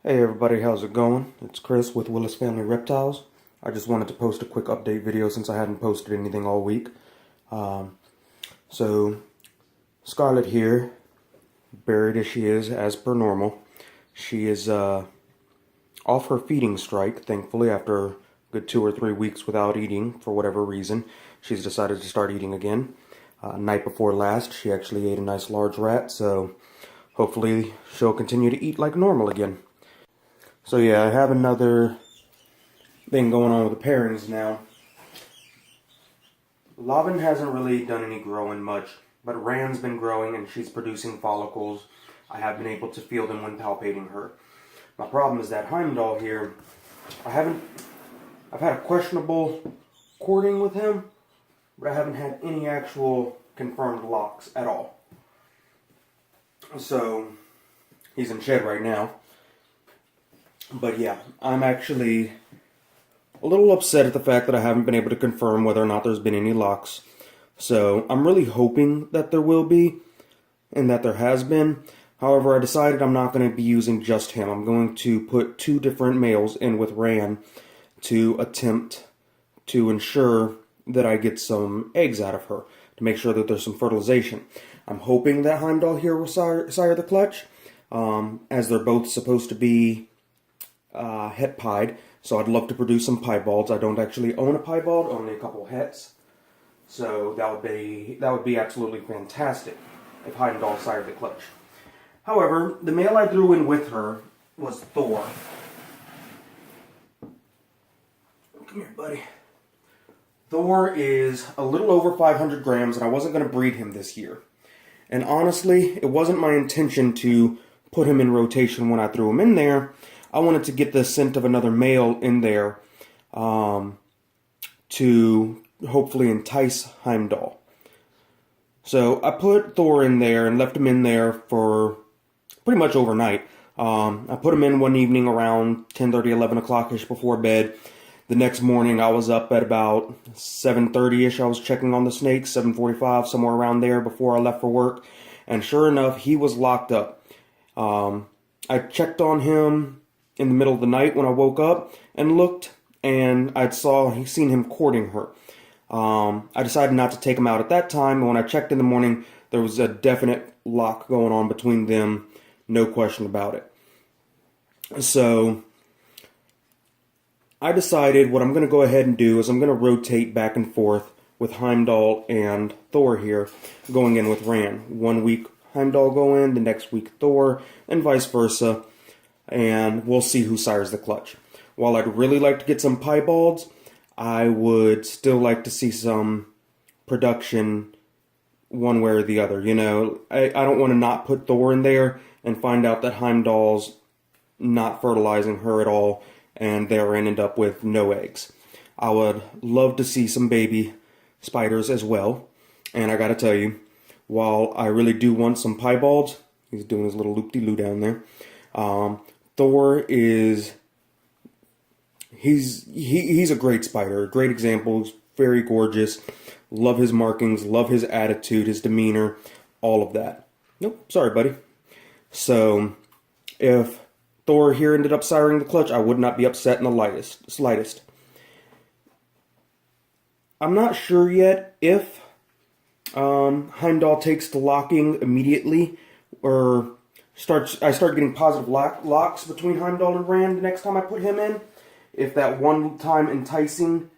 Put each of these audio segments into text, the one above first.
Hey everybody, how's it going? It's Chris with Willis Family Reptiles. I just wanted to post a quick update video since I hadn't posted anything all week. So, Scarlet here, buried as she is, as per normal. She is off her feeding strike, thankfully, after a good 2 or 3 weeks without eating, for whatever reason. She's decided to start eating again. Night before last, she actually ate a nice large rat, so hopefully she'll continue to eat like normal again. So yeah, I have another thing going on with the pairings now. Lavin hasn't really done any growing much, but Ran's been growing and she's producing follicles. I have been able to feel them when palpating her. My problem is that Heimdall here, I've had a questionable courting with him, but I haven't had any actual confirmed locks at all. So, he's in shed right now. But yeah, I'm actually a little upset at the fact that I haven't been able to confirm whether or not there's been any locks. So, I'm really hoping that there will be, and that there has been. However, I decided I'm not going to be using just him. I'm going to put 2 different males in with Ran to attempt to ensure that I get some eggs out of her, to make sure that there's some fertilization. I'm hoping that Heimdall here will sire the clutch, as they're both supposed to be het pied, so I'd love to produce some piebalds. I don't actually own a piebald, only a couple hets, so that would be absolutely fantastic if Heimdall sired the clutch. However, the male I threw in with her was Thor. Come here, buddy. Thor is a little over 500 grams, and I wasn't going to breed him this year. And honestly, it wasn't my intention to put him in rotation when I threw him in there. I wanted to get the scent of another male in there to hopefully entice Heimdall. So I put Thor in there and left him in there for pretty much overnight. I put him in one evening around 10:30, 11 o'clock-ish before bed. The next morning I was up at about 7:30-ish. I was checking on the snakes, 7:45, somewhere around there before I left for work. And sure enough, he was locked up. I checked on him in the middle of the night when I woke up and looked, and I'd seen him courting her. I decided not to take him out at that time, and when I checked in the morning, there was a definite lock going on between them, no question about it. So I decided what I'm going to go ahead and do is I'm going to rotate back and forth with Heimdall and Thor here, going in with Ran. 1 week Heimdall go in, the next week Thor, and vice versa. And we'll see who sires the clutch. While I'd really like to get some piebalds, I would still like to see some production one way or the other. You know, I don't want to not put Thor in there and find out that Heimdall's not fertilizing her at all, and they'll end up with no eggs. I would love to see some baby spiders as well. And I gotta tell you, while I really do want some piebalds, he's doing his little loop-de-loo down there. Thor is, he's a great spider, a great example. He's very gorgeous. Love his markings, love his attitude, his demeanor, all of that. Nope, sorry, buddy. So, if Thor here ended up siring the clutch, I would not be upset in the slightest. I'm not sure yet if Heimdall takes to locking immediately, or I start getting positive locks between Heimdall and Rand the next time I put him in. If that one time enticing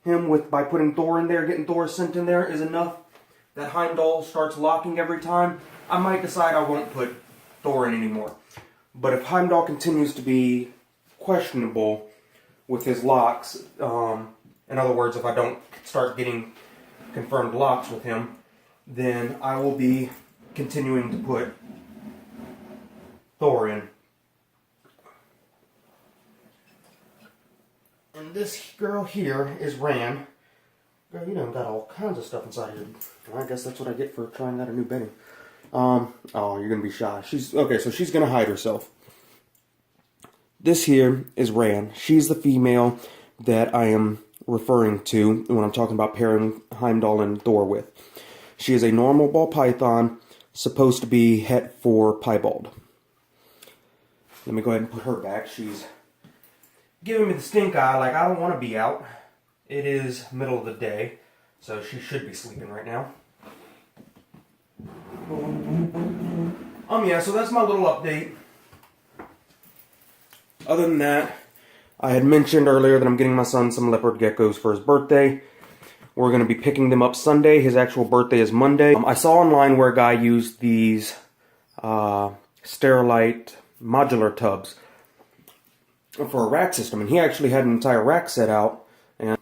him by putting Thor in there, getting Thor's scent in there, is enough that Heimdall starts locking every time, I might decide I won't put Thor in anymore. But if Heimdall continues to be questionable with his locks, in other words, if I don't start getting confirmed locks with him, then I will be continuing to put Thor in. And this girl here is Ran. Girl, you done got all kinds of stuff inside here. I guess that's what I get for trying out a new bedding. Oh, you're gonna be shy. So she's gonna hide herself. This here is Ran. She's the female that I am referring to when I'm talking about pairing Heimdall and Thor with. She is a normal ball python, supposed to be het for piebald. Let me go ahead and put her back. She's giving me the stink eye, like I don't want to be out. It is middle of the day, so she should be sleeping right now. Yeah, so that's my little update. Other than that, I had mentioned earlier that I'm getting my son some leopard geckos for his birthday. We're going to be picking them up Sunday. His actual birthday is Monday. I saw online where a guy used these Sterilite modular tubs for a rack system, and he actually had an entire rack set out, and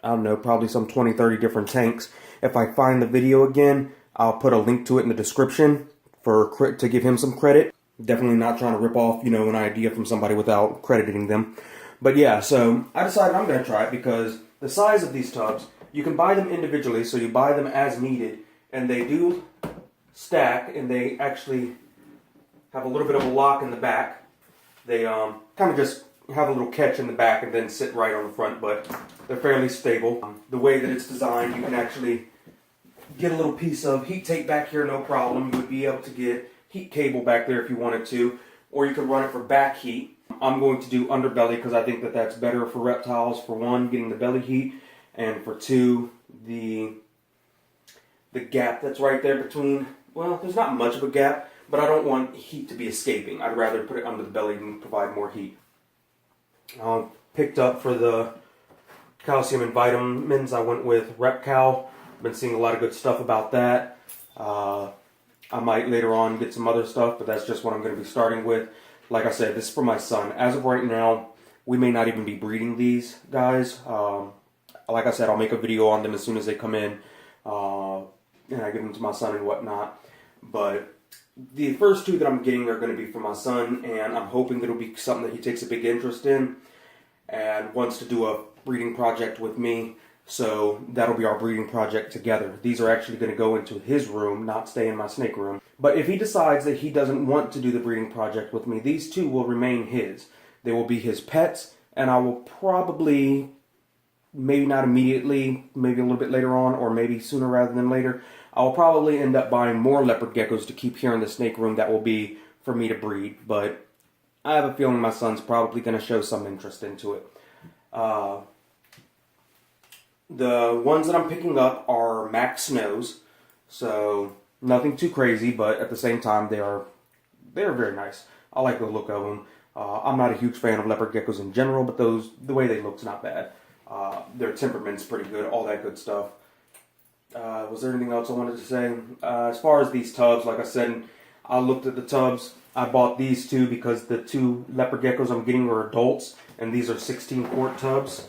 I don't know, probably some 20, 30 different tanks. If I find the video again, I'll put a link to it in the description to give him some credit. Definitely not trying to rip off, you know, an idea from somebody without crediting them. But yeah, so I decided I'm going to try it because the size of these tubs, you can buy them individually, so you buy them as needed, and they do stack, and they actually have a little bit of a lock in the back. They kind of just have a little catch in the back and then sit right on the front, but they're fairly stable. The way that it's designed, you can actually get a little piece of heat tape back here, no problem. You would be able to get heat cable back there if you wanted to, or you could run it for back heat. I'm going to do underbelly because I think that that's better for reptiles. For one, getting the belly heat, and for two, the gap that's right there between, well, there's not much of a gap, but I don't want heat to be escaping. I'd rather put it under the belly and provide more heat. Picked up for the calcium and vitamins, I went with Reptiles. Been seeing a lot of good stuff about that. I might later on get some other stuff, but that's just what I'm going to be starting with. Like I said, this is for my son. As of right now, we may not even be breeding these guys. Like I said, I'll make a video on them as soon as they come in, and I give them to my son and whatnot. But the first two that I'm getting are going to be for my son, and I'm hoping that it'll be something that he takes a big interest in and wants to do a breeding project with me. So that'll be our breeding project together. These are actually going to go into his room, not stay in my snake room. But if he decides that he doesn't want to do the breeding project with me, these two will remain his. They will be his pets, and I will probably, maybe not immediately, maybe a little bit later on, or maybe sooner rather than later, I will probably end up buying more leopard geckos to keep here in the snake room that will be for me to breed. But I have a feeling my son's probably going to show some interest into it. The ones that I'm picking up are Max Snows, so nothing too crazy, but at the same time they're very nice. I like the look of them. I'm not a huge fan of leopard geckos in general, but the way they look's not bad. Their temperament's pretty good, all that good stuff. Was there anything else I wanted to say? As far as these tubs, like I said, I looked at the tubs. I bought these two because the two leopard geckos I'm getting are adults, and these are 16-quart tubs.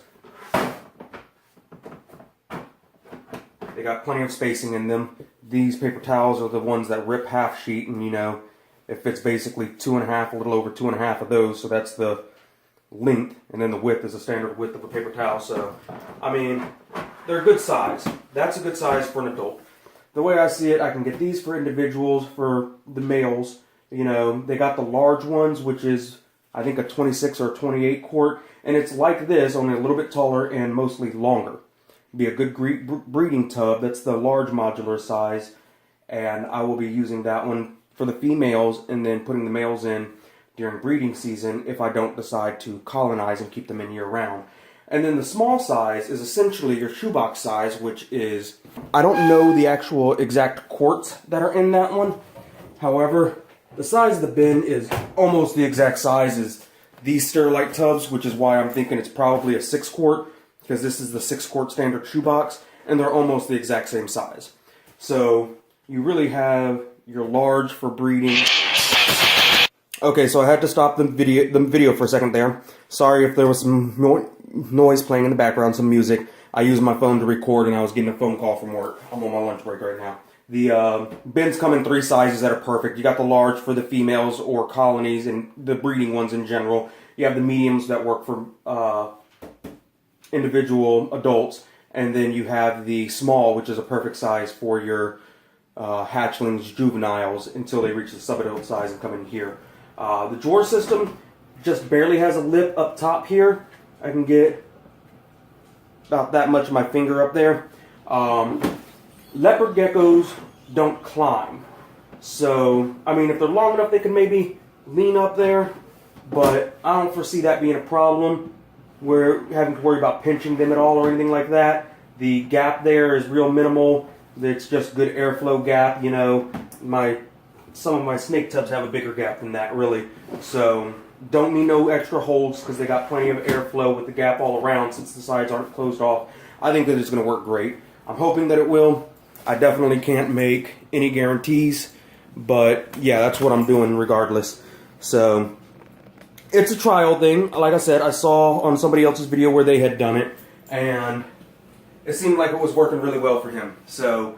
They got plenty of spacing in them. These paper towels are the ones that rip half sheet, and you know, it fits basically 2.5, a little over 2.5 of those, so that's the length, and then the width is the standard width of a paper towel. So, I mean, they're a good size. That's a good size for an adult. The way I see it, I can get these for individuals, for the males. You know, they got the large ones, which is, I think, a 26 or a 28 quart, and it's like this, only a little bit taller and mostly longer. Be a good breeding tub. That's the large modular size, and I will be using that one for the females and then putting the males in during breeding season if I don't decide to colonize and keep them in year round. And then the small size is essentially your shoebox size, which is, I don't know the actual exact quarts that are in that one. However, the size of the bin is almost the exact size as these Sterilite tubs, which is why I'm thinking it's probably a 6-quart. Because this is the 6-quart standard shoebox, and they're almost the exact same size. So you really have your large for breeding. Okay, so I had to stop the video for a second there. Sorry if there was some noise playing in the background, some music. I used my phone to record, and I was getting a phone call from work. I'm on my lunch break right now. The bins come in 3 sizes that are perfect. You got the large for the females or colonies and the breeding ones in general. You have the mediums that work for individual adults, and then you have the small, which is a perfect size for your hatchlings, juveniles, until they reach the subadult size and come in here. The drawer system just barely has a lip up top here. I can get about that much of my finger up there. Leopard geckos don't climb. So, I mean, if they're long enough, they can maybe lean up there, but I don't foresee that being a problem. We're having to worry about pinching them at all or anything like that. The gap there is real minimal. It's just good airflow gap. You know, some of my snake tubs have a bigger gap than that, really. So don't need no extra holes because they got plenty of airflow with the gap all around since the sides aren't closed off. I think that it's going to work great. I'm hoping that it will. I definitely can't make any guarantees, but yeah, that's what I'm doing regardless. So it's a trial thing. Like I said, I saw on somebody else's video where they had done it, and it seemed like it was working really well for him. So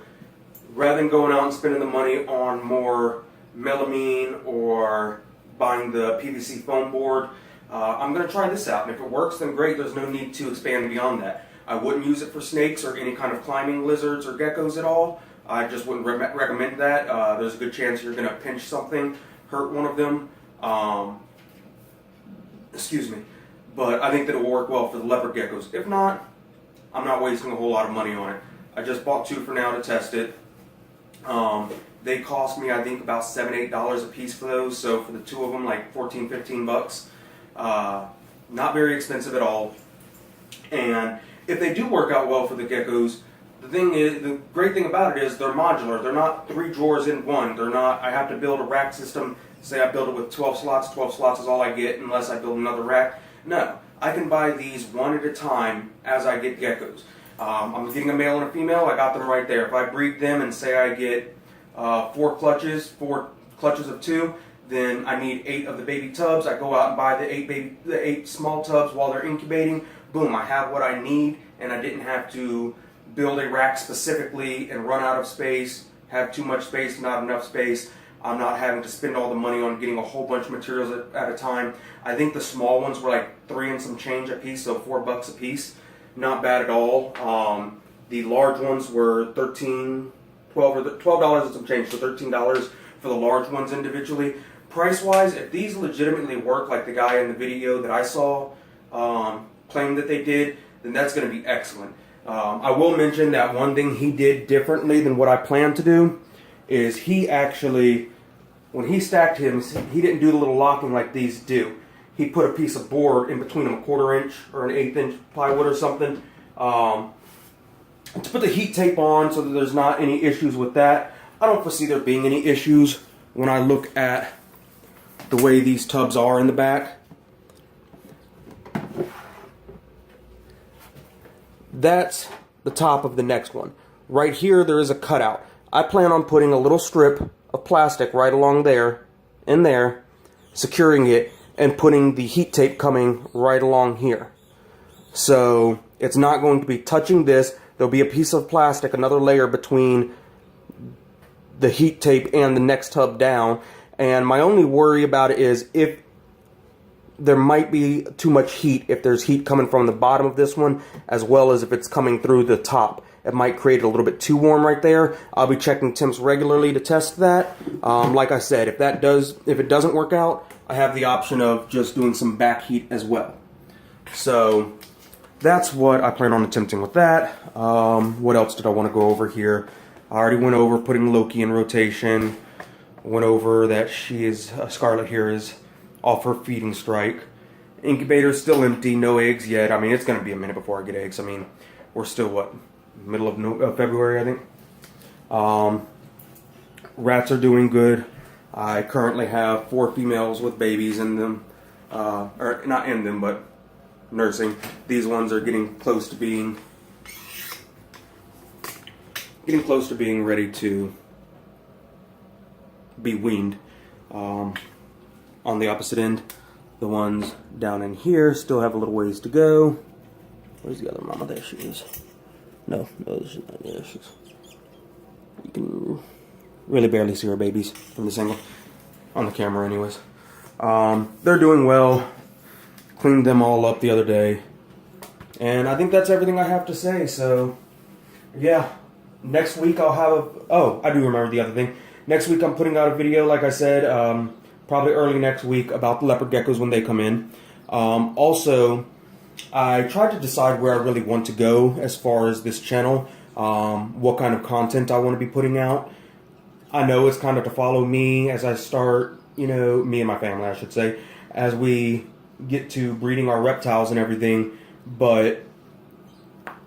rather than going out and spending the money on more melamine or buying the PVC foam board, I'm going to try this out. And if it works, then great. There's no need to expand beyond that. I wouldn't use it for snakes or any kind of climbing lizards or geckos at all. I just wouldn't recommend that. There's a good chance you're going to pinch something, hurt one of them. Excuse me. But I think that it will work well for the leopard geckos. If not, I'm not wasting a whole lot of money on it. I just bought 2 for now to test it. They cost me, I think, about $7, $8 a piece for those. So for the 2 of them, like 14, 15 bucks. Not very expensive at all. And if they do work out well for the geckos, the great thing about it is they're modular. They're not 3 drawers in one. They're not, I have to build a rack system. Say I build it with 12 slots. 12 slots is all I get unless I build another rack. No, I can buy these one at a time as I get geckos. I'm getting a male and a female. I got them right there. If I breed them and say I get 4 clutches of 2, then I need 8 of the baby tubs. I go out and buy the 8 small tubs while they're incubating. Boom, I have what I need, and I didn't have to build a rack specifically and run out of space, have too much space, not enough space. I'm not having to spend all the money on getting a whole bunch of materials at a time. I think the small ones were like 3 and some change a piece, so $4 a piece. Not bad at all. The large ones were $12 and some change, so $13 for the large ones individually. Price-wise, if these legitimately work like the guy in the video that I saw claimed that they did, then that's going to be excellent. I will mention that one thing he did differently than what I planned to do is he actually, when he stacked him, he didn't do the little locking like these do. He put a piece of board in between them, a 1/4 inch or an 1/8 inch plywood or something, to put the heat tape on so that there's not any issues with that. I don't foresee there being any issues when I look at the way these tubs are in the back. That's the top of the next one. Right here there is a cutout. I plan on putting a little strip of plastic right along there, in there, securing it, and putting the heat tape coming right along here. So it's not going to be touching this. There'll be a piece of plastic, another layer between the heat tape and the next tub down. And my only worry about it is if there might be too much heat, if there's heat coming from the bottom of this one, as well as if it's coming through the top. It might create it a little bit too warm right there. I'll be checking temps regularly to test that. Like I said, if it doesn't work out, I have the option of just doing some back heat as well. So that's what I plan on attempting with that. What else did I want to go over here? I already went over putting Loki in rotation. Went over that Scarlet here is off her feeding strike. Incubator's still empty, no eggs yet. I mean, it's going to be a minute before I get eggs. I mean, we're still, what, middle of February, I think. Rats are doing good. I currently have 4 females with babies in them. Or not in them, but nursing. These ones are getting close to being ready to be weaned. On the opposite end, the ones down in here still have a little ways to go. Where's the other mama? There she is. No, she's not there. You can really barely see her babies from this angle. On the camera anyways. They're doing well. Cleaned them all up the other day. And I think that's everything I have to say. So, yeah. Next week I'll have I do remember the other thing. Next week I'm putting out a video, like I said, probably early next week, about the leopard geckos when they come in. Also, I tried to decide where I really want to go as far as this channel, what kind of content I want to be putting out. I know it's kind of to follow me as I start you know, me and my family, I should say, as we get to breeding our reptiles and everything. But,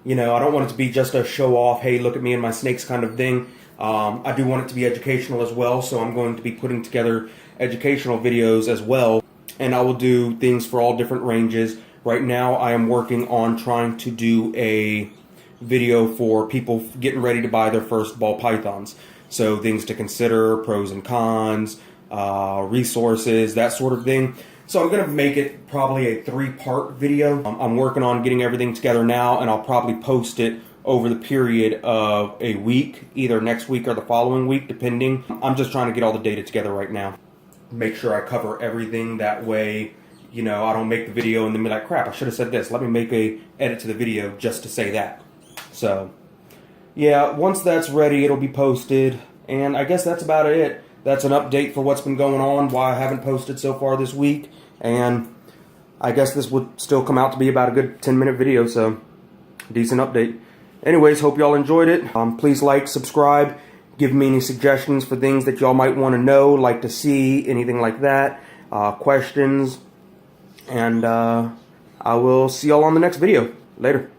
you know, I don't want it to be just a show off, hey, look at me and my snakes kind of thing. I do want it to be educational as well, so I'm going to be putting together educational videos as well. And I will do things for all different ranges. Right now, I am working on trying to do a video for people getting ready to buy their first ball pythons. So things to consider, pros and cons, resources, that sort of thing. So I'm going to make it probably a 3-part video. I'm working on getting everything together now, and I'll probably post it over the period of a week, either next week or the following week, depending. I'm just trying to get all the data together right now. Make sure I cover everything, that way, you know, I don't make the video and then be like, crap, I should have said this. Let me make a edit to the video just to say that. So, yeah, once that's ready, it'll be posted. And I guess that's about it. That's an update for what's been going on, why I haven't posted so far this week. And I guess this would still come out to be about a good 10-minute video, so decent update. Anyways, hope y'all enjoyed it. Please like, subscribe, give me any suggestions for things that y'all might want to know, like to see, anything like that, questions. And I will see y'all on the next video. Later.